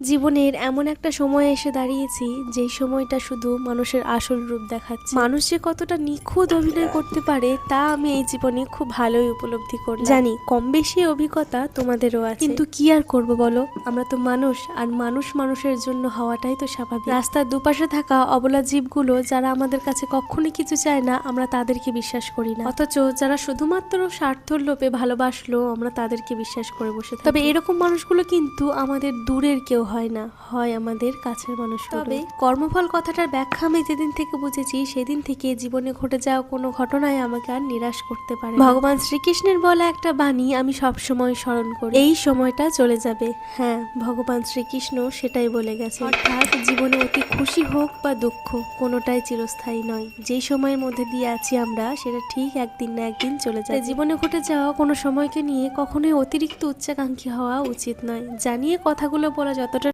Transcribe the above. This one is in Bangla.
জীবনের এমন একটা সময় এসে দাঁড়িয়েছি যেই সময়টা শুধু মানুষের আসল রূপ দেখাচ্ছে। মানুষ যে কতটা নিখুঁত অভিনয় করতে পারে তা আমি এই জীবনে খুব ভালোই উপলব্ধি করি। জানি কম বেশি অভিজ্ঞতা তোমাদেরও আছে, কিন্তু কি আর করব বলো, আমরা তো মানুষ, আর মানুষ মানুষের জন্য হওয়াটাই তো স্বাভাবিক। রাস্তার দুপাশে থাকা অবলা জীবগুলো যারা আমাদের কাছে কখনোই কিছু চায় না, আমরা তাদেরকে বিশ্বাস করি না, অথচ যারা শুধুমাত্র স্বার্থর লোভে ভালোবাসলো আমরা তাদেরকে বিশ্বাস করে বসে থাকি। তবে এরকম মানুষগুলো কিন্তু আমাদের দূরের কেউ হয় না, হয় আমাদের কাছের মানুষ। তবে কর্মফল কথাটার ব্যাখ্যা আমি যেদিন থেকে বুঝেছি সেদিন থেকে জীবনে ঘটে যাওয়া কোনো ঘটনায় আমাকে আর নিরাশ করতে পারে না। ভগবান শ্রীকৃষ্ণের বলা একটা বাণী আমি সব সময় স্মরণ করি, এই সময়টা চলে যাবে। হ্যাঁ, ভগবান শ্রীকৃষ্ণ সেটাই বলে গেছে। অর্থাৎ জীবনে অতি খুশি হোক বা দুঃখ, কোনোটাই চিরস্থায়ী নয়। যেই সময়ের মধ্যে দিয়ে আছি আমরা, সেটা ঠিক একদিন না একদিন চলে যায়। জীবনে ঘটে যাওয়া কোনো সময়কে নিয়ে কখনোই অতিরিক্ত উচ্চাকাঙ্ক্ষী হওয়া উচিত নয়। জানিয়ে কথাগুলো বলা যতটা